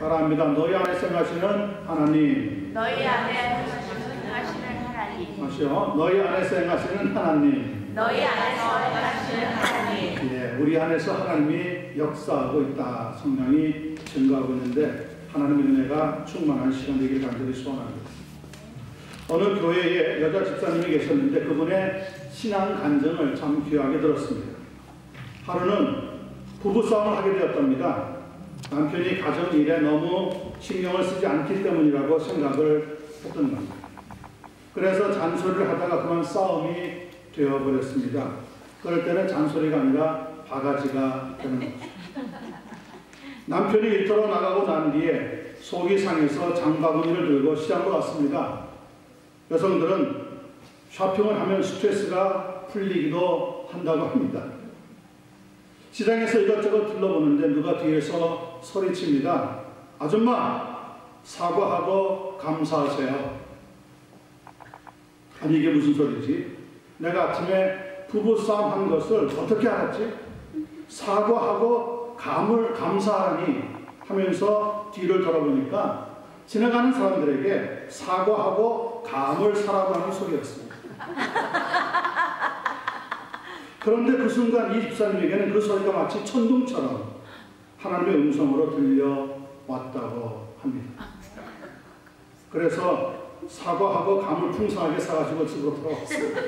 따라합니다. 너희 안에 생하시는 하나님. 너희 안에 생하시는 하나님. 다시요. 너희 안에서 행하시는 하나님. 너희 안에서 행하시는 하나님. 예, 우리 안에서 하나님이 역사하고 있다. 성령이 증거하고 있는데 하나님의 은혜가 충만한 시간 되길 간절히 소원합니다. 어느 교회에 여자 집사님이 계셨는데 그분의 신앙 간증을 참 귀하게 들었습니다. 하루는 부부싸움을 하게 되었답니다. 남편이 가정 일에 너무 신경을 쓰지 않기 때문이라고 생각을 했던 겁니다. 그래서 잔소리를 하다가 그만 싸움이 되어버렸습니다. 그럴 때는 잔소리가 아니라 바가지가 되는 거죠. 남편이 일터로 나가고 난 뒤에 속이 상해서 장바구니를 들고 시장으로 왔습니다. 여성들은 쇼핑을 하면 스트레스가 풀리기도 한다고 합니다. 시장에서 이것저것 둘러보는데 누가 뒤에서 소리칩니다. 아줌마, 사과하고 감사하세요. 아니 이게 무슨 소리지? 내가 아침에 부부싸움 한 것을 어떻게 알았지? 사과하고 감사하니 하면서 뒤를 돌아보니까 지나가는 사람들에게 사과하고 감을 사라고 하는 소리였습니다. 그런데 그 순간 이 집사님에게는 그 소리가 마치 천둥처럼 하나님의 음성으로 들려왔다고 합니다. 그래서 사과하고 감을 풍성하게 사가지고 집으로 돌아왔습니다.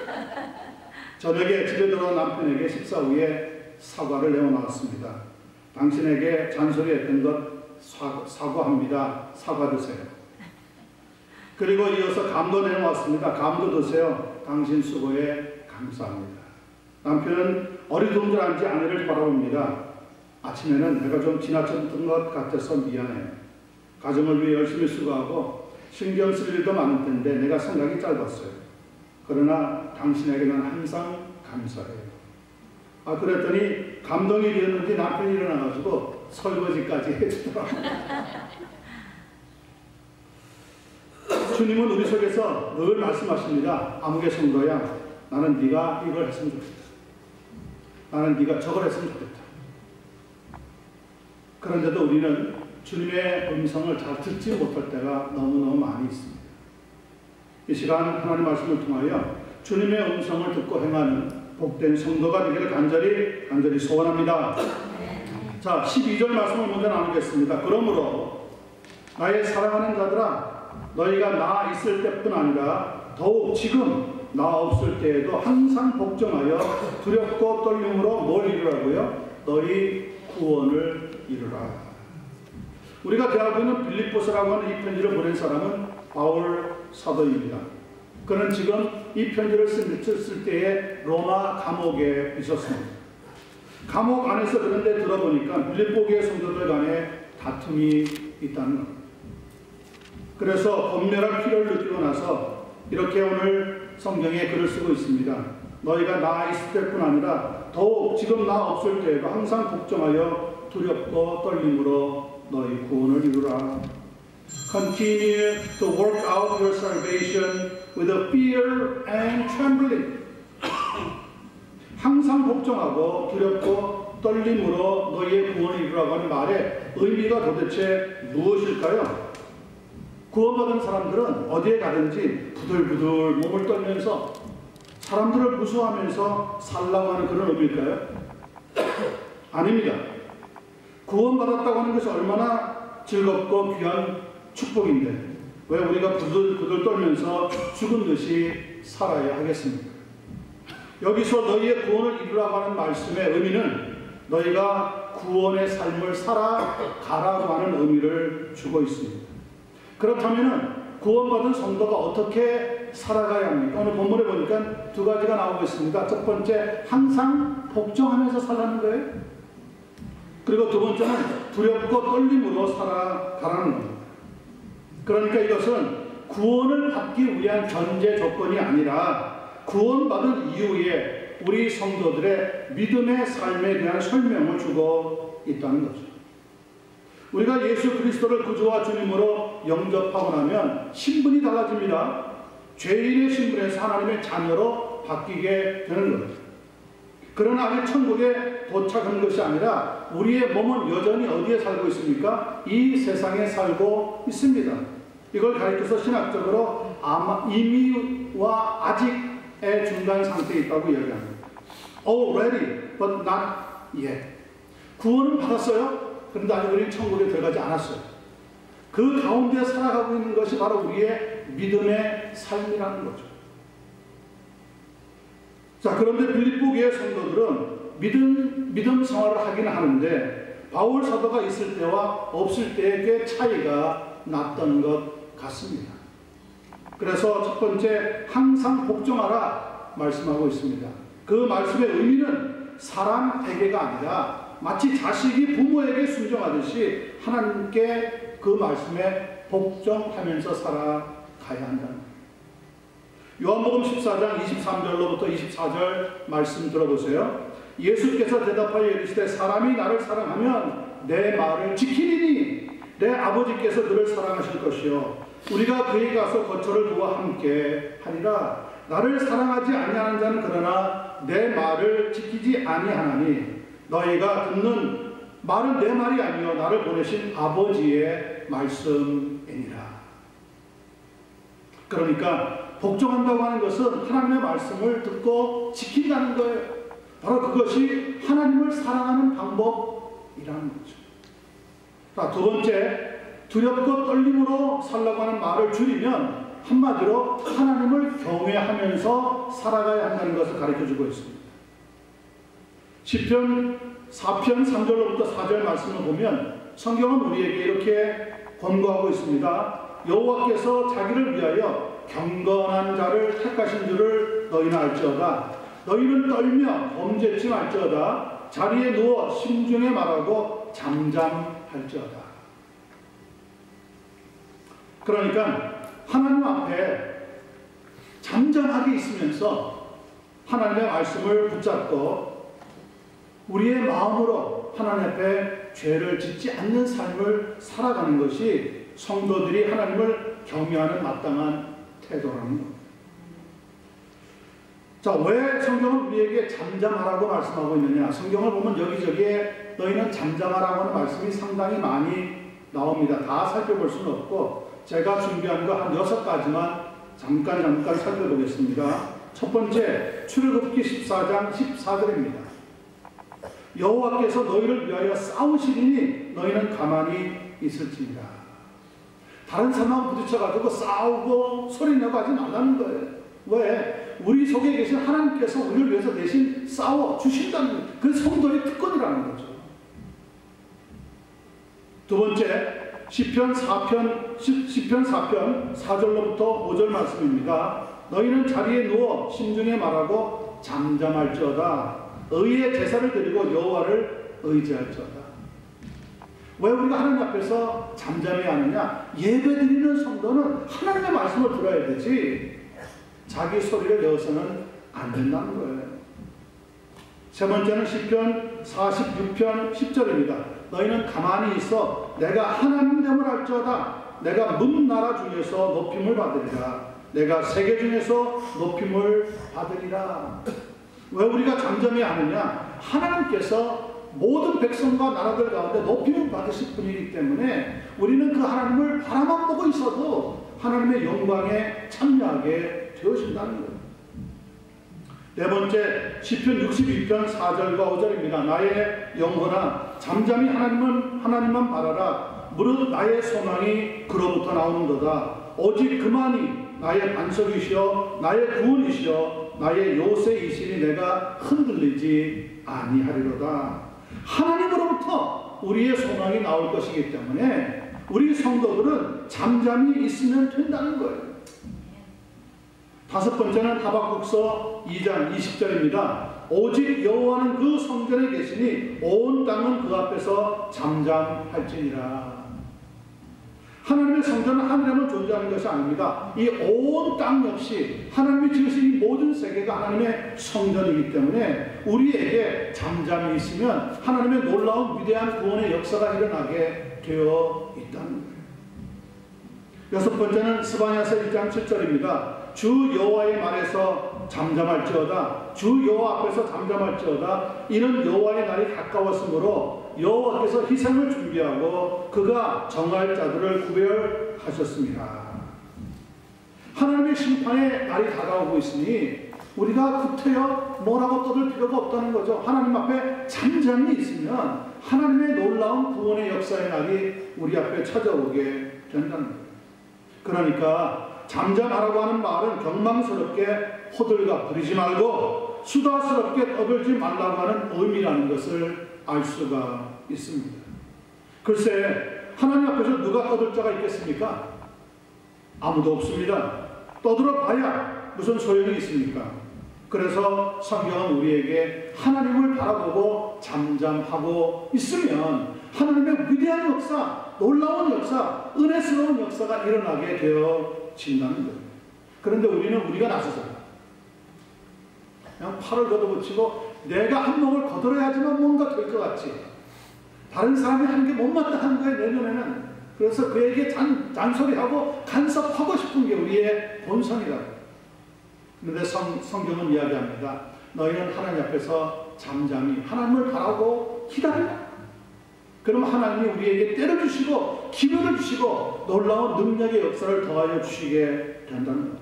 저녁에 집에 들어온 남편에게 식사 후에 사과를 내어놓았습니다. 당신에게 잔소리했던 것 사과합니다. 사과 드세요. 그리고 이어서 감도 내놓았습니다. 감도 드세요. 당신 수고에 감사합니다. 남편은 어리둥절한지 아내를 바라봅니다. 아침에는 내가 좀 지나쳤던 것 같아서 미안해. 가정을 위해 열심히 수고하고 신경 쓸 일도 많을 텐데 내가 생각이 짧았어요. 그러나 당신에게 난 항상 감사해요. 그랬더니 감동이 되었는지 남편이 일어나가지고 설거지까지 해주더라고요. 주님은 우리 속에서 늘 말씀하십니다. 아무개 성도야, 나는 네가 이걸 했으면 좋겠다. 나는 네가 저걸 했으면 좋겠다. 그런데도 우리는 주님의 음성을 잘 듣지 못할 때가 너무너무 많이 있습니다. 이 시간 하나님 말씀을 통하여 주님의 음성을 듣고 행하는 복된 성도가 되기를 간절히 소원합니다. 자, 12절 말씀을 먼저 나누겠습니다. 그러므로 나의 사랑하는 자들아, 너희가 나 있을 때뿐 아니라 더욱 지금 나 없을 때에도 항상 복종하여 두렵고 떨림으로 뭘 이루라고요? 너희 구원을 이루라. 우리가 대하고 있는 빌립보서라고 하는 이 편지를 보낸 사람은 바울 사도입니다. 그는 지금 이 편지를 쓸 때에 로마 감옥에 있었습니다. 감옥 안에서 그런데 들어보니까 빌립보교의 성도들 간에 다툼이 있다는 겁니다. 그래서 검열할 필요를 느끼고 나서 이렇게 오늘 성경에 글을 쓰고 있습니다. 너희가 나 있을 때뿐 아니라 더욱 지금 나 없을 때에도 항상 복종하여 두렵고 떨림으로 너희 구원을 이루라. Continue to work out your salvation with a fear and trembling. 항상 복종하고 두렵고 떨림으로 너희의 구원을 이루라고 하는 말의 의미가 도대체 무엇일까요? 구원받은 사람들은 어디에 가든지 부들부들 몸을 떨면서 사람들을 무서워하면서 살라고 하는 그런 의미일까요? 아닙니다. 구원받았다고 하는 것이 얼마나 즐겁고 귀한 축복인데 왜 우리가 부들부들 떨면서 죽은 듯이 살아야 하겠습니까? 여기서 너희의 구원을 이루라고 하는 말씀의 의미는 너희가 구원의 삶을 살아가라고 하는 의미를 주고 있습니다. 그렇다면 구원받은 성도가 어떻게 살아가야 합니까? 오늘 본문에 보니까 두 가지가 나오고 있습니다. 첫 번째, 항상 복종하면서 살라는 거예요. 그리고 두 번째는 두렵고 떨림으로 살아가라는 겁니다. 그러니까 이것은 구원을 받기 위한 전제 조건이 아니라 구원받은 이후에 우리 성도들의 믿음의 삶에 대한 설명을 주고 있다는 거죠. 우리가 예수 그리스도를 구주와 주님으로 영접하고 나면 신분이 달라집니다. 죄인의 신분에서 하나님의 자녀로 바뀌게 되는 거죠. 그러나 아직 천국에 도착한 것이 아니라 우리의 몸은 여전히 어디에 살고 있습니까? 이 세상에 살고 있습니다. 이걸 가리켜서 신학적으로 이미와 아직의 중간 상태에 있다고 이야기합니다. Already, but not yet. 구원은 받았어요. 그런데 아직 우리는 천국에 들어가지 않았어요. 그 가운데 살아가고 있는 것이 바로 우리의 믿음의 삶이라는 거죠. 자, 그런데 빌립보 교회 성도들은 믿음 생활을 하긴 하는데 바울 사도가 있을 때와 없을 때의 꽤 차이가 났던 것 같습니다. 그래서 첫 번째, 항상 복종하라 말씀하고 있습니다. 그 말씀의 의미는 사람에게가 아니라 마치 자식이 부모에게 순종하듯이 하나님께 그 말씀에 복종하면서 살아가야 한다는 거예요. 요한복음 14장 23절로부터 24절 말씀 들어보세요. 예수께서 대답하여 이르시되 사람이 나를 사랑하면 내 말을 지키리니 내 아버지께서 그를 사랑하실 것이요 우리가 그에게 가서 거처를 두어 함께 하리라. 나를 사랑하지 아니하는 자는 그러나 내 말을 지키지 아니하나니 너희가 듣는 말은 내 말이 아니요 나를 보내신 아버지의 말씀이니라. 그러니까 복종한다고 하는 것은 하나님의 말씀을 듣고 지킨다는 거예요. 바로 그것이 하나님을 사랑하는 방법이라는 거죠. 자, 두 번째, 두렵고 떨림으로 살라고 하는 말을 줄이면 한마디로 하나님을 경외하면서 살아가야 한다는 것을 가르쳐주고 있습니다. 시편 4편 3절로부터 4절 말씀을 보면 성경은 우리에게 이렇게 권고하고 있습니다. 여호와께서 자기를 위하여 경건한 자를 택하신 줄을 너희는 알지어다. 너희는 떨며 범죄치 말지어다. 자리에 누워 심중에 말하고 잠잠할지어다. 그러니까 하나님 앞에 잠잠하게 있으면서 하나님의 말씀을 붙잡고 우리의 마음으로 하나님 앞에 죄를 짓지 않는 삶을 살아가는 것이 성도들이 하나님을 경외하는 마땅한 태도라는 겁니다. 자, 왜 성경은 우리에게 잠잠하라고 말씀하고 있느냐? 성경을 보면 여기저기에 너희는 잠잠하라고 하는 말씀이 상당히 많이 나옵니다. 다 살펴볼 수는 없고 제가 준비한 거 한 6가지만 잠깐 살펴보겠습니다. 첫 번째, 출애굽기 14장 14절입니다. 여호와께서 너희를 위하여 싸우시리니 너희는 가만히 있을지니라. 다른 사람하고 부딪혀가지고 싸우고 소리내고 하지 말라는 거예요. 왜? 우리 속에 계신 하나님께서 우리를 위해서 대신 싸워 주신다는 그 성도의 특권이라는 거죠. 두 번째, 시편 4편 4절로부터 5절 말씀입니다. 너희는 자리에 누워 심중에 말하고 잠잠할지어다. 의의 제사를 드리고 여호와를 의지할지어다. 왜 우리가 하나님 앞에서 잠잠해야 하느냐? 예배드리는 성도는 하나님의 말씀을 들어야 되지 자기 소리를 내어서는 안 된다는 거예요. 세 번째는 시편 46편 10절입니다. 너희는 가만히 있어 내가 하나님됨을 알지어다. 내가 문 나라 중에서 높임을 받으리라. 내가 세계 중에서 높임을 받으리라. 왜 우리가 잠잠해야 하느냐? 하나님께서 모든 백성과 나라들 가운데 높임을 받으실 분이기 때문에 우리는 그 하나님을 바라만 보고 있어도 하나님의 영광에 참여하게 되어진다는 거예요. 네 번째, 시편 62편 4절과 5절입니다. 나의 영혼아 잠잠히 하나님만 바라라. 무릇 나의 소망이 그로부터 나오는도다. 오직 그만이 나의 반석이시여 나의 구원이시여 나의 요새이시니 내가 흔들리지 아니하리로다. 하나님으로부터 우리의 소망이 나올 것이기 때문에 우리 성도들은 잠잠히 있으면 된다는 거예요. 다섯 번째는 하박국서 2장 20절입니다. 오직 여호와는 그 성전에 계시니 온 땅은 그 앞에서 잠잠할지니라. 하나님의 성전은 하늘에만 존재하는 것이 아닙니다. 이 온 땅 역시 하나님이 지으신 이 모든 세계가 하나님의 성전이기 때문에 우리에게 잠잠히 있으면 하나님의 놀라운 위대한 구원의 역사가 일어나게 되어 있다는 거예요. 여섯 번째는 스바냐서 1장 7절입니다. 주 여호와의 말에서 잠잠할지어다. 주 여호와 앞에서 잠잠할지어다. 이는 여호와의 날이 가까웠으므로 여호와께서 희생을 준비하고 그가 정할 자들을 구별하셨습니다. 하나님의 심판의 날이 다가오고 있으니 우리가 구태여 뭐라고 떠들 필요가 없다는 거죠. 하나님 앞에 잠잠히 있으면 하나님의 놀라운 구원의 역사의 날이 우리 앞에 찾아오게 된다는 거예요. 그러니까 잠잠하라고 하는 말은 경망스럽게 호들갑 부리지 말고 수다스럽게 떠들지 말라고 하는 의미라는 것을 알 수가 있습니다. 글쎄, 하나님 앞에서 누가 떠들 자가 있겠습니까? 아무도 없습니다. 떠들어 봐야 무슨 소용이 있습니까? 그래서 성경은 우리에게 하나님을 바라보고 잠잠하고 있으면 하나님의 위대한 역사, 놀라운 역사, 은혜스러운 역사가 일어나게 되어진다는 거예요. 그런데 우리가 나서서 그냥 팔을 걷어붙이고 내가 한 몫을 거들어야지만 뭔가 될 것 같지. 다른 사람이 하는 게 못마땅한 거예요, 내 눈에는. 그래서 그에게 잔소리하고 간섭하고 싶은 게 우리의 본성이다. 그런데 성경은 이야기합니다. 너희는 하나님 앞에서 잠잠히 하나님을 바라고 기다리라. 그럼 하나님이 우리에게 때려주시고 기회를 주시고 놀라운 능력의 역사를 더하여 주시게 된다는 것.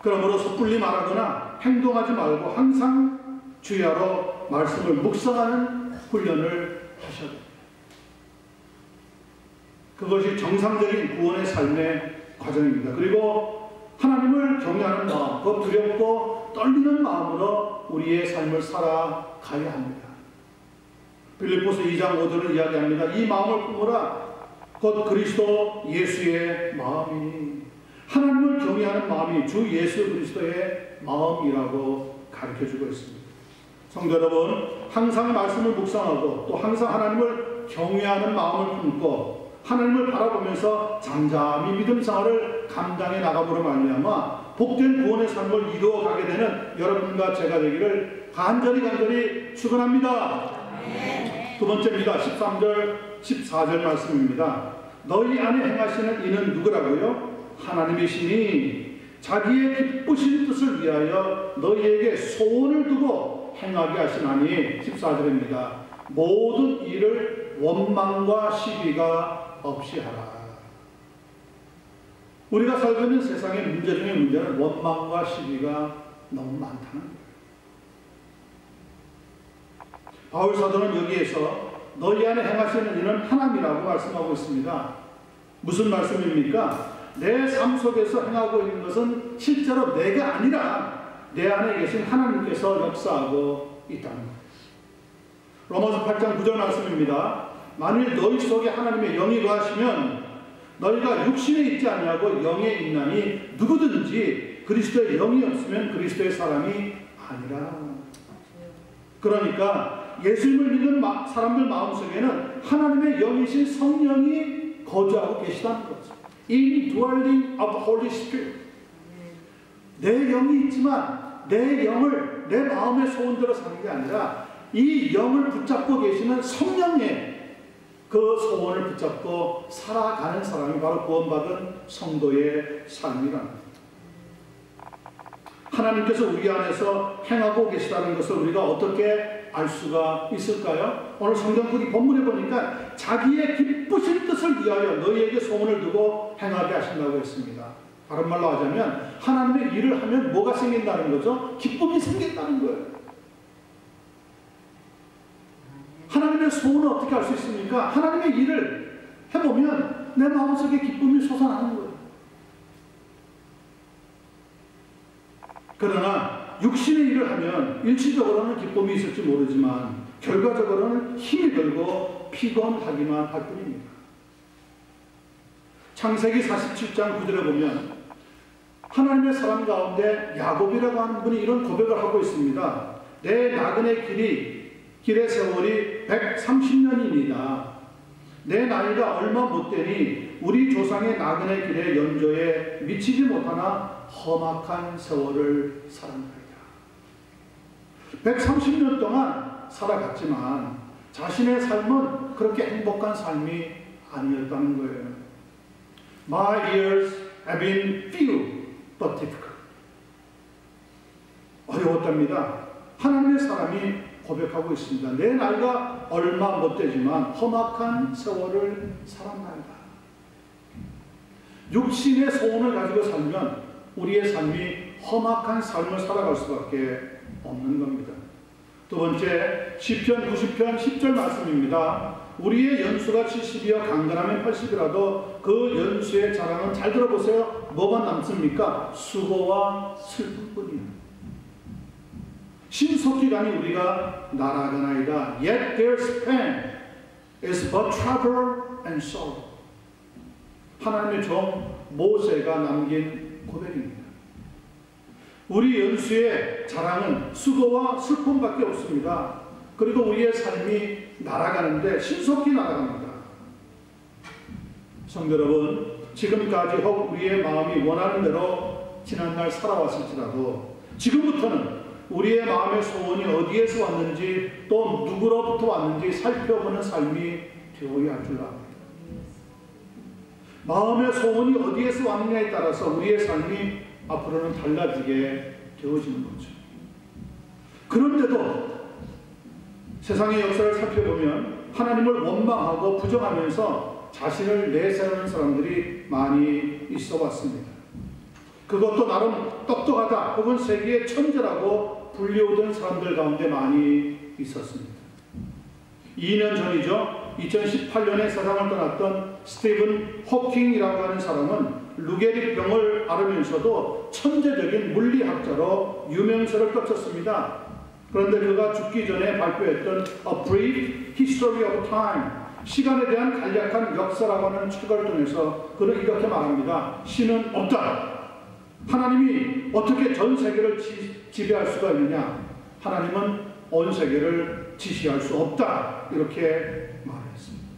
그러므로 섣불리 말하거나 행동하지 말고 항상 주야로 말씀을 묵상하는 훈련을 하셔야 됩니다. 그것이 정상적인 구원의 삶의 과정입니다. 그리고 하나님을 경외하는 마음, 그 두렵고 떨리는 마음으로 우리의 삶을 살아가야 합니다. 빌립보서 2장 5절을 이야기합니다. 이 마음을 품으라. 곧 그리스도 예수의 마음이니. 하나님을 경외하는 마음이 주 예수 그리스도의 마음이라고 가르쳐주고 있습니다. 성도 여러분, 항상 말씀을 묵상하고 또 항상 하나님을 경외하는 마음을 품고 하나님을 바라보면서 잠잠히 믿음 생활을 감당해 나감으로 말미암아 복된 구원의 삶을 이루어가게 되는 여러분과 제가 되기를 간절히 축원합니다. 두 번째입니다. 13절 14절 말씀입니다. 너희 안에 행하시는 이는 누구라고요? 하나님이시니 자기의 기쁘신 뜻을 위하여 너희에게 소원을 두고 행하게 하시나니. 14절입니다. 모든 일을 원망과 시비가 없이 하라. 우리가 살고 있는 세상의 문제 중에 문제는 원망과 시비가 너무 많다는 거예요. 바울 사도는 여기에서 너희 안에 행하시는 이는 하나님이라고 말씀하고 있습니다. 무슨 말씀입니까? 내 삶 속에서 행하고 있는 것은 실제로 내가 아니라 내 안에 계신 하나님께서 역사하고 있다는 거예요. 로마서 8장 9절 말씀입니다. 만일 너희 속에 하나님의 영이 거하시면 너희가 육신에 있지 아니하고 영에 있나니 누구든지 그리스도의 영이 없으면 그리스도의 사람이 아니라. 그러니까 예수님을 믿는 사람들 마음속에는 하나님의 영이신 성령이 거주하고 계시다는 거죠. Indwelling of the Holy Spirit. 내 영이 있지만 내 영을 내 마음의 소원대로 사는 게 아니라 이 영을 붙잡고 계시는 성령의 그 소원을 붙잡고 살아가는 사람이 바로 구원받은 성도의 삶이랍니다. 하나님께서 우리 안에서 행하고 계시다는 것을 우리가 어떻게 알 수가 있을까요? 오늘 성경 이 본문에 보니까 자기의 기쁘신 뜻을 위하여 너희에게 소원을 두고 행하게 하신다고 했습니다. 다른 말로 하자면 하나님의 일을 하면 뭐가 생긴다는 거죠? 기쁨이 생긴다는 거예요. 하나님의 소원을 어떻게 알 수 있습니까? 하나님의 일을 해보면 내 마음속에 기쁨이 솟아나는 거예요. 그러나 육신의 일을 하면 일시적으로는 기쁨이 있을지 모르지만 결과적으로는 힘이 들고 피곤하기만 할 뿐입니다. 창세기 47장 9절에 보면 하나님의 사람 가운데 야곱이라고 하는 분이 이런 고백을 하고 있습니다. 내 나그네 길의 세월이 130년이니이다. 내 나이가 얼마 못 되니 우리 조상의 나그네 길의 연조에 미치지 못하나 험악한 세월을 살았나이다. 130년 동안 살아갔지만 자신의 삶은 그렇게 행복한 삶이 아니었다는 거예요. My years have been few but difficult. 어려웠답니다. 하나님의 사람이 고백하고 있습니다. 내 나이가 얼마 못 되지만 험악한 세월을 살았나이다. 육신의 소원을 가지고 살면 우리의 삶이 험악한 삶을 살아갈 수밖에 없는 겁니다. 두 번째, 시편 90편 10절 말씀입니다. 우리의 연수가 70이여 강건하면 80이라도 그 연수의 자랑은, 잘 들어보세요, 뭐가 남습니까? 수고와 슬픔뿐이야. 신속히 가니 우리가 날아가나이다. Yet their span is but trouble and sorrow. 하나님의 종 모세가 남긴 고백입니다. 우리 연수의 자랑은 수고와 슬픔밖에 없습니다. 그리고 우리의 삶이 날아가는데 신속히 날아갑니다. 성도 여러분, 지금까지 혹 우리의 마음이 원하는 대로 지난날 살아왔을지라도 지금부터는 우리의 마음의 소원이 어디에서 왔는지 또 누구로부터 왔는지 살펴보는 삶이 되어야 할 줄 압니다. 마음의 소원이 어디에서 왔느냐에 따라서 우리의 삶이 앞으로는 달라지게 되어지는 거죠. 그런데도 세상의 역사를 살펴보면 하나님을 원망하고 부정하면서 자신을 내세우는 사람들이 많이 있어 왔습니다. 그것도 나름 똑똑하다 혹은 세계의 천재라고 불리우던 사람들 가운데 많이 있었습니다. 2년 전이죠. 2018년에 세상을 떠났던 스티븐 호킹이라고 하는 사람은 루게릭병을 앓으면서도 천재적인 물리학자로 유명세를 떨쳤습니다. 그런데 그가 죽기 전에 발표했던 A Brief History of Time, 시간에 대한 간략한 역사라고 하는 책을 통해서 그는 이렇게 말합니다. 신은 없다. 하나님이 어떻게 전 세계를 지배할 수가 있느냐? 하나님은 온 세계를 지시할 수 없다. 이렇게 말했습니다.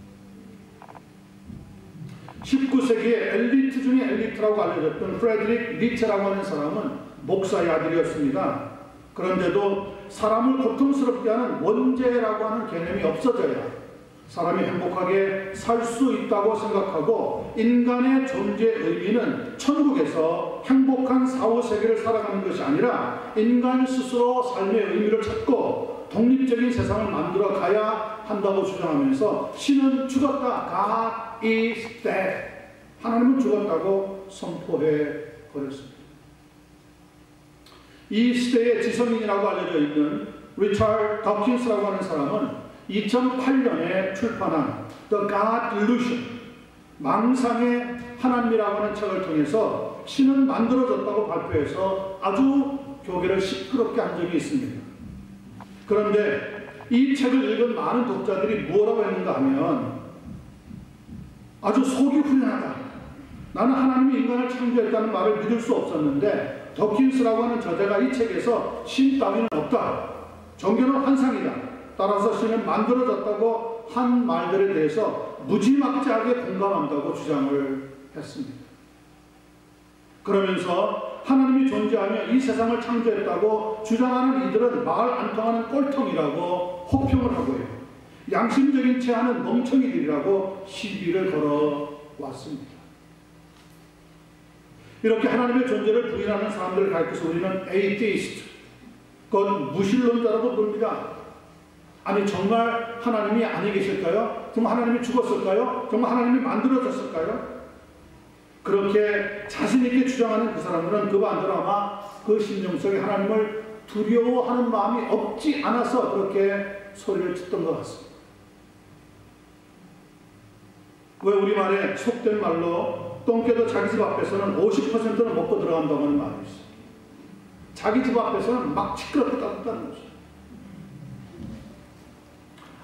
19세기의 엘리트 중에 엘리트라고 알려졌던 프레드릭 니체라고 하는 사람은 목사의 아들이었습니다. 그런데도 사람을 고통스럽게 하는 원죄라고 하는 개념이 없어져야 사람이 행복하게 살 수 있다고 생각하고 인간의 존재의 의미는 천국에서 행복한 사후세계를 살아가는 것이 아니라 인간 스스로 삶의 의미를 찾고 독립적인 세상을 만들어 가야 한다고 주장하면서 신은 죽었다. God is dead. 하나님은 죽었다고 선포해 버렸습니다. 이 시대의 지성인이라고 알려져 있는 리처드 더킨스라고 하는 사람은 2008년에 출판한 The God Delusion, 망상의 하나님이라고 하는 책을 통해서 신은 만들어졌다고 발표해서 아주 교계를 시끄럽게 한 적이 있습니다. 그런데 이 책을 읽은 많은 독자들이 뭐라고 했는가 하면 아주 속이 후련하다. 나는 하나님이 인간을 창조했다는 말을 믿을 수 없었는데 더킨스라고 하는 저자가 이 책에서 신 따위는 없다. 종교는 환상이다. 따라서 신은 만들어졌다고 한 말들에 대해서 무지막지하게 공감한다고 주장을 했습니다. 그러면서 하나님이 존재하며 이 세상을 창조했다고 주장하는 이들은 말 안 통하는 꼴통이라고 혹평을 하고요. 양심적인 채 하는 멍청이들이라고 시비를 걸어왔습니다. 이렇게 하나님의 존재를 부인하는 사람들을 가리켜서 우리는 에이티스트, 그건 무신론자라고 부릅니다. 아니 정말 하나님이 아니 계실까요? 정말 하나님이 죽었을까요? 정말 하나님이 만들어졌을까요? 그렇게 자신 있게 주장하는 그 사람들은 그 반대로 아마 그 심령 속에 하나님을 두려워하는 마음이 없지 않아서 그렇게 소리를 듣던 것 같습니다. 왜 우리말에 속된 말로 똥개도 자기 집 앞에서는 50%는 먹고 들어간다고 하는 말이 있어요. 자기 집 앞에서는 막 시끄럽게 따뜻다는 거죠.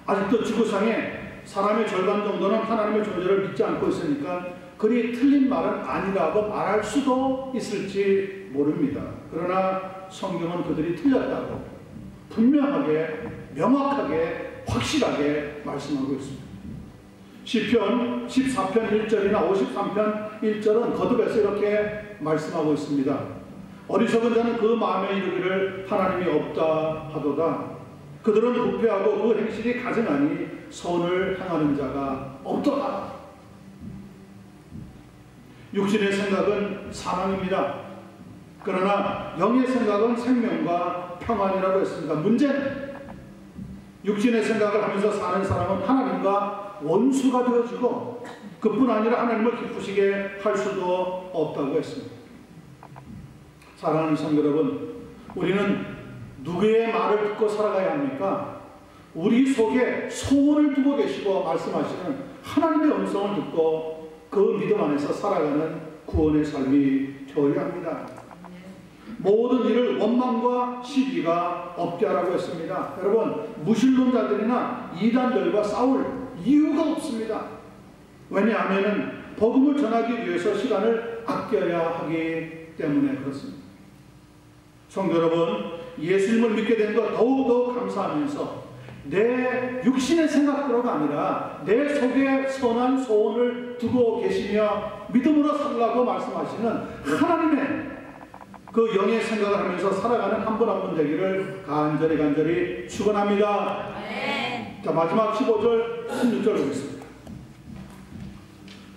아직도 지구상에 사람의 절반 정도는 하나님의 존재를 믿지 않고 있으니까 그리 틀린 말은 아니라고 말할 수도 있을지 모릅니다. 그러나 성경은 그들이 틀렸다고 분명하게, 명확하게, 확실하게 말씀하고 있습니다. 시편 14편 1절이나 53편 1절은 거듭해서 이렇게 말씀하고 있습니다. 어리석은 자는 그 마음에 이르기를 하나님이 없다 하도다. 그들은 부패하고 그 행실이 가증하니 선을 행하는 자가 없도다. 육신의 생각은 사망입니다. 그러나 영의 생각은 생명과 평안이라고 했습니다. 문제는 육신의 생각을 하면서 사는 사람은 하나님과 원수가 되어지고 그뿐 아니라 하나님을 기쁘시게 할 수도 없다고 했습니다. 사랑하는 성도 여러분, 우리는 누구의 말을 듣고 살아가야 합니까? 우리 속에 소원을 두고 계시고 말씀하시는 하나님의 음성을 듣고 그 믿음 안에서 살아가는 구원의 삶이 되어야 합니다. 모든 일을 원망과 시비가 없게 하라고 했습니다. 여러분, 무신론자들이나 이단들과 싸울 이유가 없습니다. 왜냐하면 복음을 전하기 위해서 시간을 아껴야 하기 때문에 그렇습니다. 성도 여러분, 예수님을 믿게 된 것 더욱더 감사하면서 내 육신의 생각대로가 아니라 내 속에 선한 소원을 두고 계시며 믿음으로 살라고 말씀하시는 하나님의 그 영의 생각을 하면서 살아가는 한 분 한 분 되기를 간절히 축원합니다. 자, 마지막 15절 16절 보겠습니다.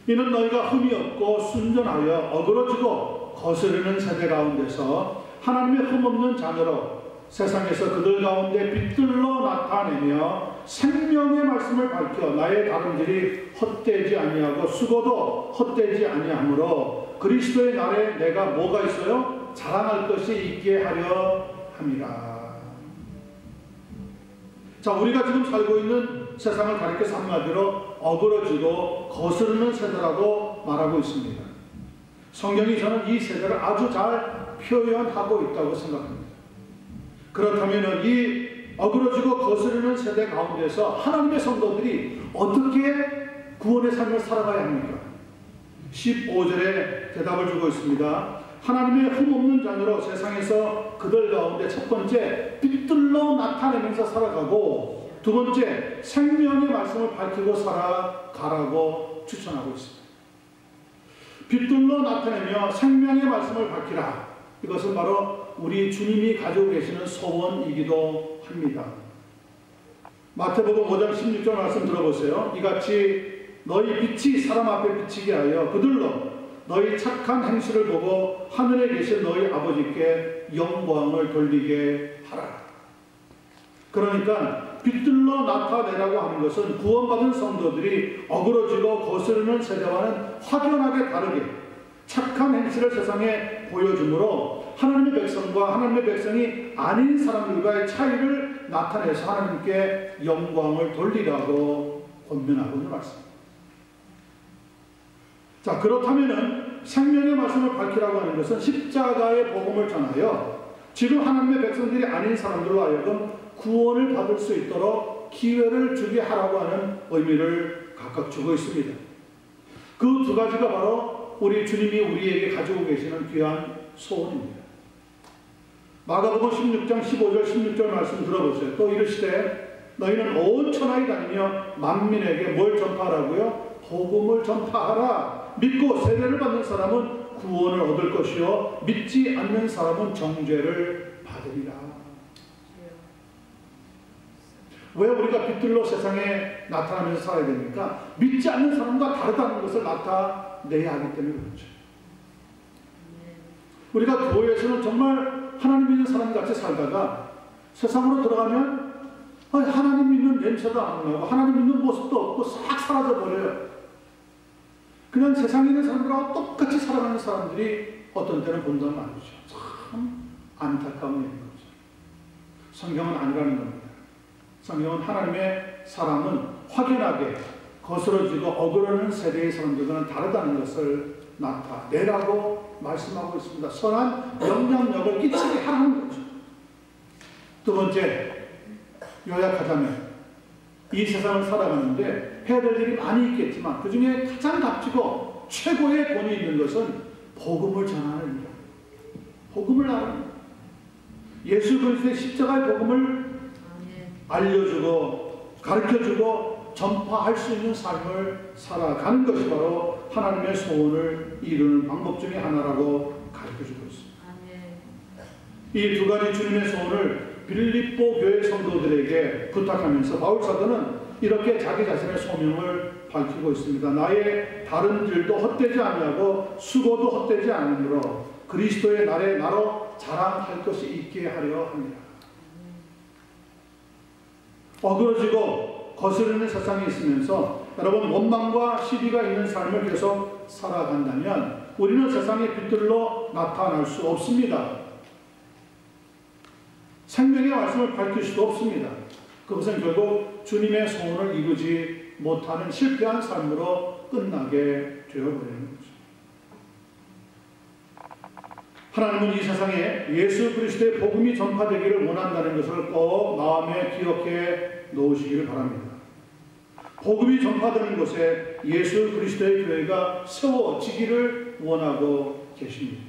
이는 너희가 흠이 없고 순전하여 어그러지고 거스르는 세대 가운데서 하나님의 흠없는 자녀로 세상에서 그들 가운데 빛들로 나타내며 생명의 말씀을 밝혀 나의 다름질이 헛되지 아니하고 수고도 헛되지 아니하므로 그리스도의 날에 내가 뭐가 있어요? 자랑할 것이 있게 하려 함이라. 자, 우리가 지금 살고 있는 세상을 가리켜서 한마디로 어그러지고 거스르는 세대라고 말하고 있습니다. 성경이 저는 이 세대를 아주 잘 표현하고 있다고 생각합니다. 그렇다면 이 어그러지고 거스르는 세대 가운데서 하나님의 성도들이 어떻게 구원의 삶을 살아가야 합니까? 15절에 대답을 주고 있습니다. 하나님의 흠없는 자녀로 세상에서 그들 가운데 첫 번째 빛들로 나타내면서 살아가고 두 번째 생명의 말씀을 밝히고 살아가라고 추천하고 있습니다. 빛들로 나타내며 생명의 말씀을 밝히라. 이것은 바로 우리 주님이 가지고 계시는 소원이기도 합니다. 마태복음 5장 16절 말씀 들어보세요. 이같이 너희 빛이 사람 앞에 비치게 하여 그들로 너희 착한 행실을 보고 하늘에 계신 너희 아버지께 영광을 돌리게 하라. 그러니까 빛들로 나타내라고 하는 것은 구원받은 성도들이 어그러지고 거스르는 세대와는 확연하게 다르게 착한 행실을 세상에 보여주므로 하나님의 백성과 하나님의 백성이 아닌 사람들과의 차이를 나타내서 하나님께 영광을 돌리라고 권면하고 있는 말씀입니다. 자, 그렇다면 생명의 말씀을 밝히라고 하는 것은 십자가의 복음을 전하여 지금 하나님의 백성들이 아닌 사람들로 하여금 구원을 받을 수 있도록 기회를 주게 하라고 하는 의미를 각각 주고 있습니다. 그 두 가지가 바로 우리 주님이 우리에게 가지고 계시는 귀한 소원입니다. 마가복음 16장 15절 16절 말씀 들어보세요. 또 이르시되 너희는 온 천하에 다니며 만민에게 뭘 전파하라고요? 복음을 전파하라. 믿고 세례를 받는 사람은 구원을 얻을 것이요 믿지 않는 사람은 정죄를 받으리라. 왜 우리가 빛들로 세상에 나타나면서 살아야 됩니까? 믿지 않는 사람과 다르다는 것을 나타내야 하기 때문에 그렇죠. 우리가 교회에서는 정말 하나님 믿는 사람같이 살다가 세상으로 들어가면 하나님 믿는 냄새도 안 나고 하나님 믿는 모습도 없고 싹 사라져버려요. 그냥 세상에 있는 사람들하고 똑같이 살아가는 사람들이 어떤 때는 본다는 말이죠. 참 안타까운 일인 거죠. 성경은 아니라는 겁니다. 성경은 하나님의 사람은 확연하게 거스러지고 어그러는 세대의 사람들과는 다르다는 것을 나타내라고 말씀하고 있습니다. 선한 영향력을 끼치게 하라는 거죠. 두 번째, 요약하자면 이 세상을 살아가는데 해야 될 일이 많이 있겠지만 그 중에 가장 값지고 최고의 권위 있는 것은 복음을 전하는 일입니다. 복음을 나누는 예수 그리스도의 십자가의 복음을 알려주고 가르쳐주고 전파할 수 있는 삶을 살아가는 것이 바로 하나님의 소원을 이루는 방법 중에 하나라고 가르쳐주고 있습니다. 이 두 가지 주님의 소원을 빌립보 교회 성도들에게 부탁하면서 바울 사도는 이렇게 자기 자신의 소명을 밝히고 있습니다. 나의 다른 일도 헛되지 아니하고 수고도 헛되지 않으므로 그리스도의 날에 나로 자랑할 것이 있게 하려 합니다. 어그러지고 거스르는 세상에 있으면서 여러분 원망과 시비가 있는 삶을 계속 살아간다면 우리는 세상의 빛들로 나타날 수 없습니다. 생명의 말씀을 밝힐 수도 없습니다. 그것은 결국 주님의 소원을 이루지 못하는 실패한 삶으로 끝나게 되어버리는 거죠. 하나님은 이 세상에 예수 그리스도의 복음이 전파되기를 원한다는 것을 꼭 마음에 기억해 놓으시기를 바랍니다. 복음이 전파되는 곳에 예수 그리스도의 교회가 세워지기를 원하고 계십니다.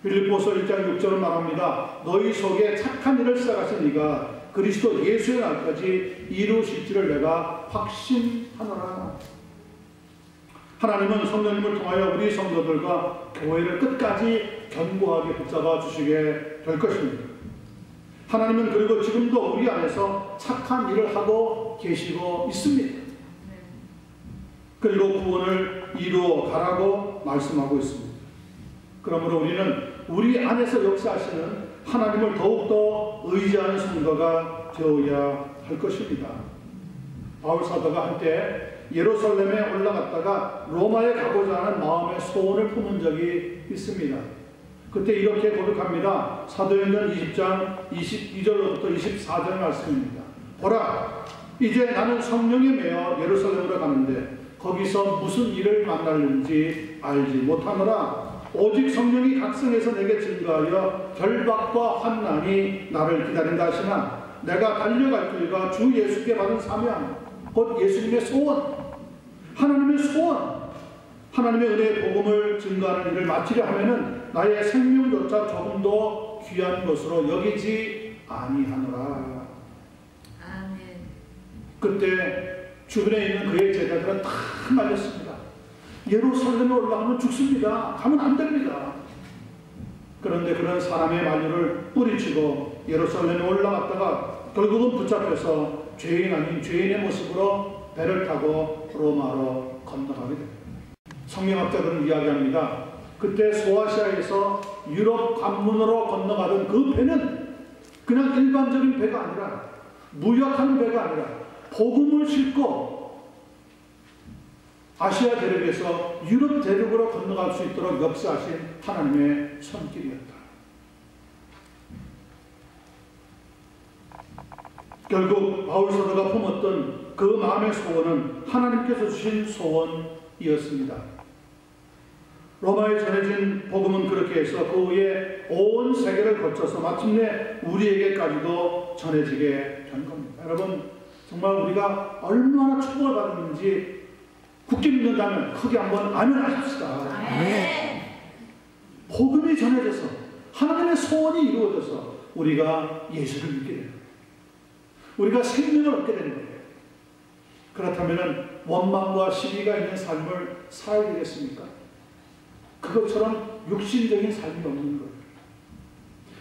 빌립보서 1장 6절은 말합니다. 너희 속에 착한 일을 시작하신 이가 그리스도 예수의 날까지 이루실지를 내가 확신하노라. 하나님은 성령님을 통하여 우리 성도들과 교회를 끝까지 견고하게 붙잡아 주시게 될 것입니다. 하나님은 그리고 지금도 우리 안에서 착한 일을 하고 계시고 있습니다. 그리고 구원을 이루어 가라고 말씀하고 있습니다. 그러므로 우리는 우리 안에서 역사하시는 하나님을 더욱더 의지하는 성도가 되어야 할 것입니다. 바울 사도가 한때 예루살렘에 올라갔다가 로마에 가고자 하는 마음의 소원을 품은 적이 있습니다. 그때 이렇게 고백합니다. 사도행전 20장 22절로부터 24절 말씀입니다. 보라, 이제 나는 성령에 매여 예루살렘으로 가는데 거기서 무슨 일을 만날는지 알지 못하노라. 오직 성령이 각성해서 내게 증거하여 결박과 환난이 나를 기다린다 하시나 내가 달려갈 길과 주 예수께 받은 사명, 곧 예수님의 소원, 하나님의 소원, 하나님의 은혜의 복음을 증거하는 일을 마치려 하면은 나의 생명조차 조금 더 귀한 것으로 여기지 아니하노라. 아멘. 그때 주변에 있는 그의 제자들은 다 말렸습니다. 예루살렘에 올라가면 죽습니다. 가면 안 됩니다. 그런데 그런 사람의 만류를 뿌리치고 예루살렘에 올라갔다가 결국은 붙잡혀서 죄인 아닌 죄인의 모습으로 배를 타고 로마로 건너가게 됩니다. 성경학자들은 이야기합니다. 그때 소아시아에서 유럽 관문으로 건너가던 그 배는 그냥 일반적인 배가 아니라 무역하는 배가 아니라 복음을 싣고 아시아 대륙에서 유럽 대륙으로 건너갈 수 있도록 역사하신 하나님의 손길이었다. 결국 바울 사도가 품었던 그 마음의 소원은 하나님께서 주신 소원이었습니다. 로마에 전해진 복음은 그렇게 해서 그 후에 온 세계를 거쳐서 마침내 우리에게까지도 전해지게 된 겁니다. 여러분, 정말 우리가 얼마나 축복을 받았는지 굳게 믿는다면 크게 한번 아멘하십시다. 복음이 전해져서 하나님의 소원이 이루어져서 우리가 예수를 믿게 되는 거예요. 우리가 생명을 얻게 되는 거예요. 그렇다면 원망과 시비가 있는 삶을 살아야 되겠습니까? 그것처럼 육신적인 삶이 없는 거예요.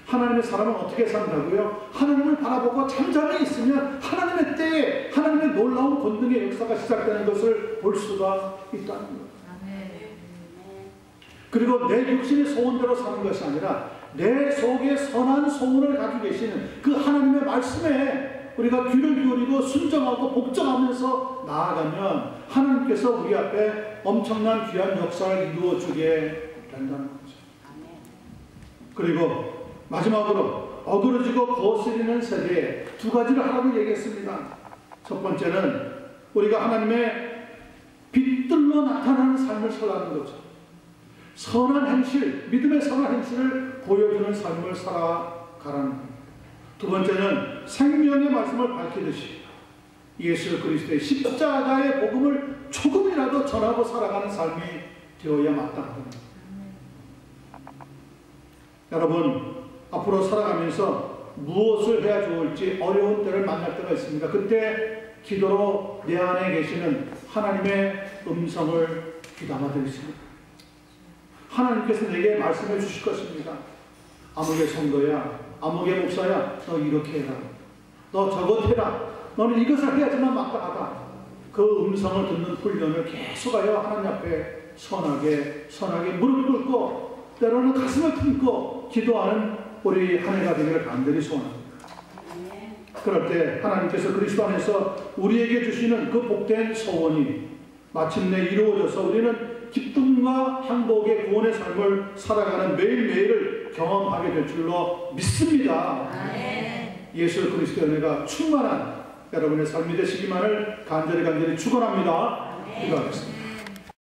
하나님의 사람은 어떻게 산다고요? 하나님을 바라보고 잠잠히 있으면 하나님의 때에 하나님의 놀라운 권능의 역사가 시작되는 것을 볼 수가 있다는 거예요. 그리고 내 육신의 소원대로 사는 것이 아니라 내 속에 선한 소원을 가지고 계시는 그 하나님의 말씀에 우리가 귀를 기울이고 순종하고 복종하면서 나아가면 하나님께서 우리 앞에 엄청난 귀한 역사를 이루어주게 된다는 거죠. 그리고 마지막으로 어그러지고 거스리는 세대에 두 가지를 하라고 얘기했습니다. 첫 번째는 우리가 하나님의 빛들로 나타나는 삶을 살아가는 거죠. 선한 행실, 믿음의 선한 행실을 보여주는 삶을 살아가라는 겁니다. 두 번째는 생명의 말씀을 밝히듯이 예수 그리스도의 십자가의 복음을 조금이라도 전하고 살아가는 삶이 되어야 마땅합니다. 여러분, 앞으로 살아가면서 무엇을 해야 좋을지 어려운 때를 만날 때가 있습니다. 그때 기도로 내 안에 계시는 하나님의 음성을 귀담아 드리십니다. 하나님께서 내게 말씀해 주실 것입니다. 아무개 성도야, 아무개 목사야, 너 이렇게 해라. 너 저것 해라. 너는 이것을 해야지만 마땅하다. 그 음성을 듣는 훈련을 계속하여 하나님 앞에 선하게 무릎 꿇고 때로는 가슴을 품고 기도하는 우리 한 해가 되기를 간절히 소원합니다. 그럴 때 하나님께서 그리스도 안에서 우리에게 주시는 그 복된 소원이 마침내 이루어져서 우리는 기쁨과 행복의 구원의 삶을 살아가는 매일매일을 경험하게 될 줄로 믿습니다. 예수 그리스도의 은혜가 충만한 여러분의 삶이 되시기만을 간절히 축원합니다. 기도하겠습니다.